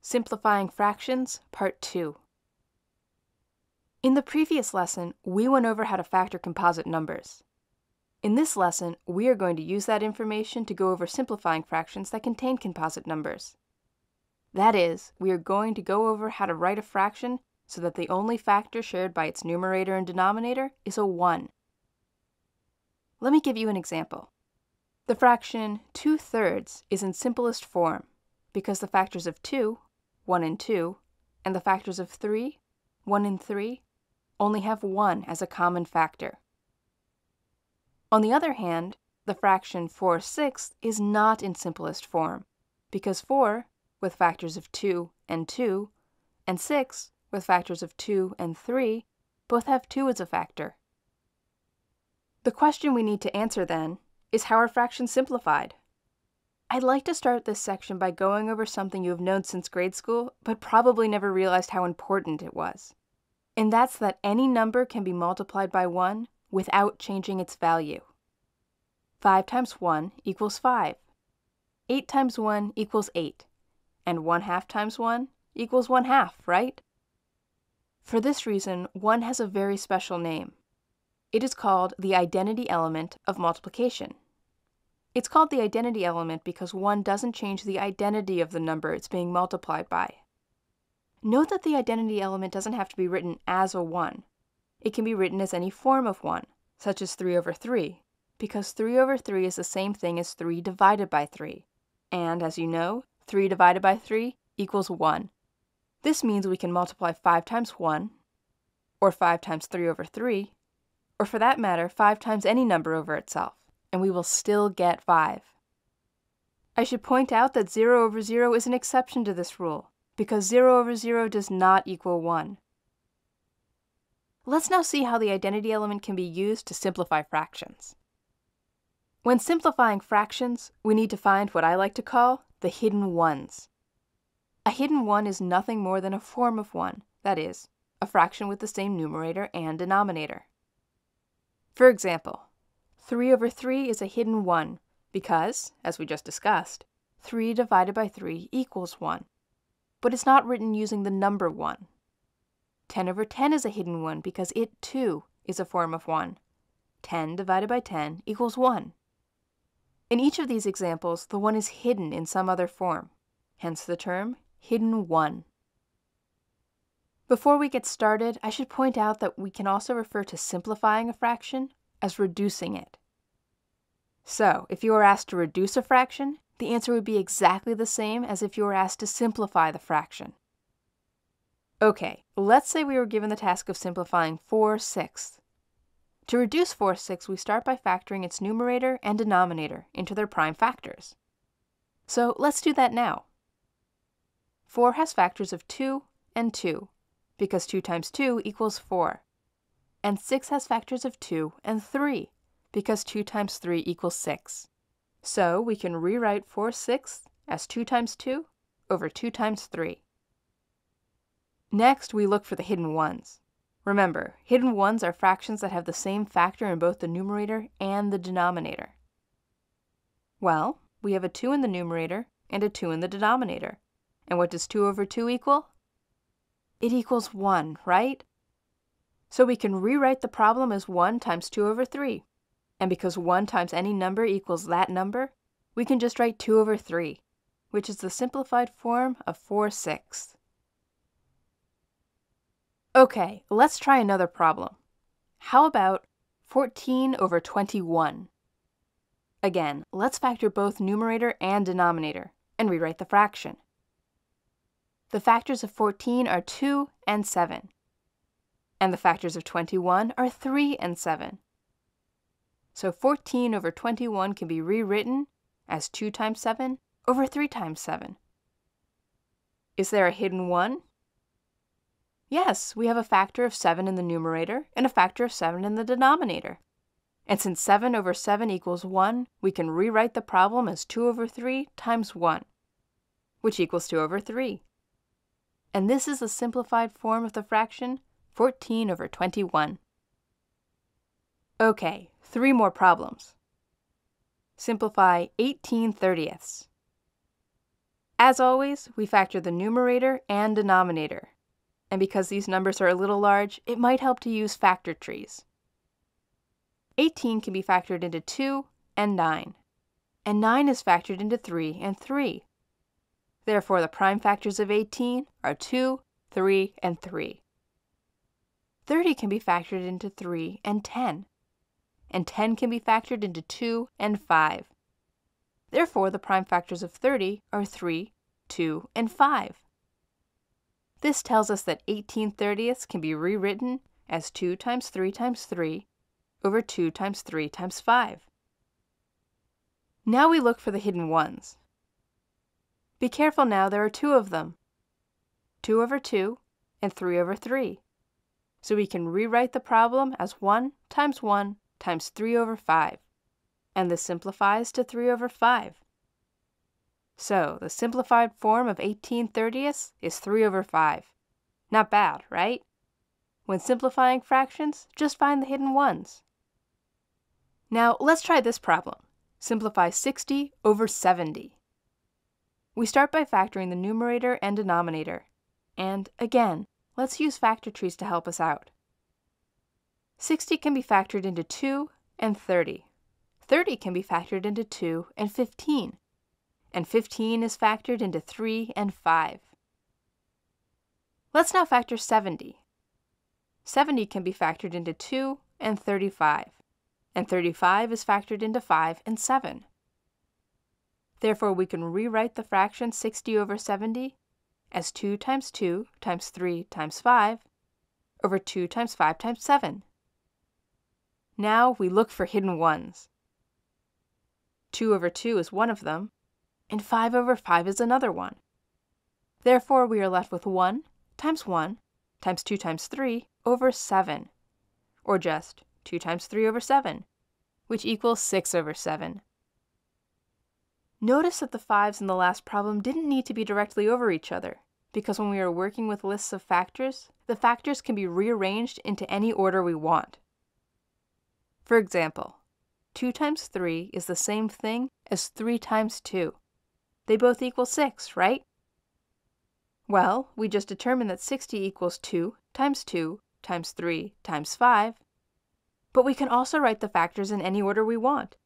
Simplifying Fractions, Part 2. In the previous lesson, we went over how to factor composite numbers. In this lesson, we are going to use that information to go over simplifying fractions that contain composite numbers. That is, we are going to go over how to write a fraction so that the only factor shared by its numerator and denominator is a 1. Let me give you an example. The fraction 2/3 is in simplest form because the factors of 2, 1 and 2, and the factors of 3, 1 and 3, only have 1 as a common factor. On the other hand, the fraction 4/6 is not in simplest form, because 4, with factors of 2, and 6, with factors of 2 and 3, both have 2 as a factor. The question we need to answer then is how are fractions simplified? I'd like to start this section by going over something you have known since grade school, but probably never realized how important it was. And that's that any number can be multiplied by 1 without changing its value. 5 times 1 equals 5. 8 times 1 equals 8. And 1/2 times 1 equals 1/2, right? For this reason, 1 has a very special name. It is called the identity element of multiplication. It's called the identity element because 1 doesn't change the identity of the number it's being multiplied by. Note that the identity element doesn't have to be written as a 1. It can be written as any form of 1, such as 3/3, because 3/3 is the same thing as 3 divided by 3. And as you know, 3 divided by 3 equals 1. This means we can multiply 5 times 1, or 5 times 3/3, or for that matter, 5 times any number over itself, and we will still get 5. I should point out that 0/0 is an exception to this rule, because 0/0 does not equal 1. Let's now see how the identity element can be used to simplify fractions. When simplifying fractions, we need to find what I like to call the hidden ones. A hidden one is nothing more than a form of 1, that is, a fraction with the same numerator and denominator. For example, 3/3 is a hidden 1 because, as we just discussed, 3 divided by 3 equals 1, but it's not written using the number 1. 10/10 is a hidden 1 because it, too, is a form of 1. 10 divided by 10 equals 1. In each of these examples, the 1 is hidden in some other form, hence the term hidden 1. Before we get started, I should point out that we can also refer to simplifying a fraction as reducing it. So, if you were asked to reduce a fraction, the answer would be exactly the same as if you were asked to simplify the fraction. Okay, let's say we were given the task of simplifying 4/6. To reduce 4/6, we start by factoring its numerator and denominator into their prime factors. So let's do that now. 4 has factors of 2 and 2, because 2 times 2 equals 4. And 6 has factors of 2 and 3, because 2 times 3 equals 6. So we can rewrite 4/6 as 2 times 2 over 2 times 3. Next, we look for the hidden ones. Remember, hidden ones are fractions that have the same factor in both the numerator and the denominator. Well, we have a 2 in the numerator and a 2 in the denominator. And what does 2/2 equal? It equals 1, right? So we can rewrite the problem as 1 times 2/3. And because 1 times any number equals that number, we can just write 2/3, which is the simplified form of 4/6. Okay, let's try another problem. How about 14/21? Again, let's factor both numerator and denominator and rewrite the fraction. The factors of 14 are 2 and 7, and the factors of 21 are 3 and 7. So 14/21 can be rewritten as 2 times 7 over 3 times 7. Is there a hidden 1? Yes, we have a factor of 7 in the numerator and a factor of 7 in the denominator. And since 7/7 equals 1, we can rewrite the problem as 2/3 times 1, which equals 2/3. And this is the simplified form of the fraction 14/21. Okay, 3 more problems. Simplify 18/30. As always, we factor the numerator and denominator. And because these numbers are a little large, it might help to use factor trees. 18 can be factored into 2 and 9. And 9 is factored into 3 and 3. Therefore, the prime factors of 18 are 2, 3, and 3. 30 can be factored into 3 and 10. And 10 can be factored into 2 and 5. Therefore, the prime factors of 30 are 3, 2, and 5. This tells us that 18/30ths can be rewritten as 2 times 3 times 3 over 2 times 3 times 5. Now we look for the hidden ones. Be careful now, there are 2 of them. 2 over 2 and 3 over 3. So we can rewrite the problem as 1 times 3 over 5. And this simplifies to 3 over 5. So the simplified form of 18/30ths is 3 over 5. Not bad, right? When simplifying fractions, just find the hidden ones. Now let's try this problem. Simplify 60 over 70. We start by factoring the numerator and denominator. And again, let's use factor trees to help us out. 60 can be factored into 2 and 30. 30 can be factored into 2 and 15. And 15 is factored into 3 and 5. Let's now factor 70. 70 can be factored into 2 and 35. And 35 is factored into 5 and 7. Therefore, we can rewrite the fraction 60 over 70 as 2 times 2 times 3 times 5 over 2 times 5 times 7. Now we look for hidden ones. 2 over 2 is one of them, and 5 over 5 is another one. Therefore, we are left with 1 times 2 times 3 over 7, or just 2 times 3 over 7, which equals 6 over 7. Notice that the 5's in the last problem didn't need to be directly over each other, because when we are working with lists of factors, the factors can be rearranged into any order we want. For example, 2 times 3 is the same thing as 3 times 2. They both equal 6, right? Well, we just determined that 60 equals 2 times 3 times 5, but we can also write the factors in any order we want,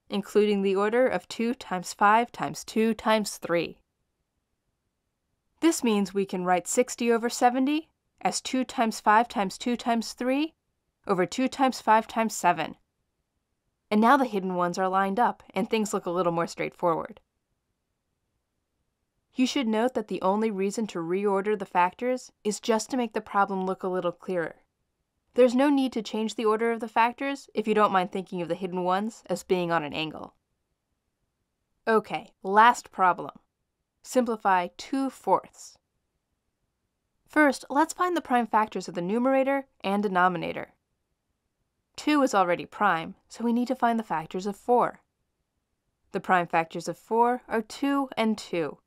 including the order of 2 times 5 times 2 times 3. This means we can write 60 over 70 as 2 times 5 times 2 times 3 over 2 times 5 times 7. And now the hidden ones are lined up and things look a little more straightforward. You should note that the only reason to reorder the factors is just to make the problem look a little clearer. There's no need to change the order of the factors if you don't mind thinking of the hidden ones as being on an angle. Okay, last problem. Simplify 2/4. First, let's find the prime factors of the numerator and denominator. 2 is already prime, so we need to find the factors of 4. The prime factors of 4 are 2 and 2.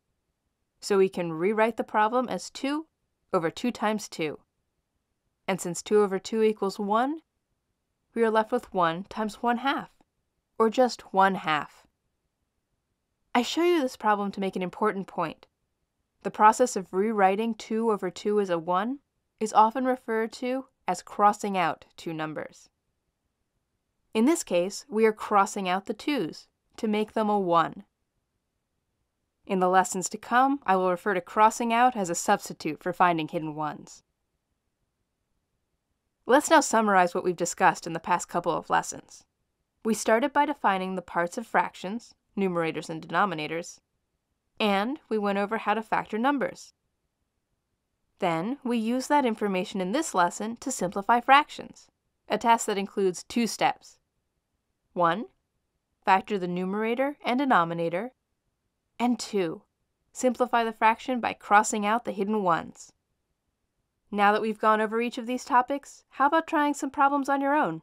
So we can rewrite the problem as 2 over 2 times 2. And since 2 over 2 equals 1, we are left with 1 times 1/2, or just 1/2. I show you this problem to make an important point. The process of rewriting 2 over 2 as a 1 is often referred to as crossing out two numbers. In this case, we are crossing out the 2's to make them a 1. In the lessons to come, I will refer to crossing out as a substitute for finding hidden ones. Let's now summarize what we've discussed in the past couple of lessons. We started by defining the parts of fractions, numerators and denominators, and we went over how to factor numbers. Then, we used that information in this lesson to simplify fractions, a task that includes 2 steps. 1. Factor the numerator and denominator. And 2. Simplify the fraction by crossing out the hidden ones. Now that we've gone over each of these topics, how about trying some problems on your own?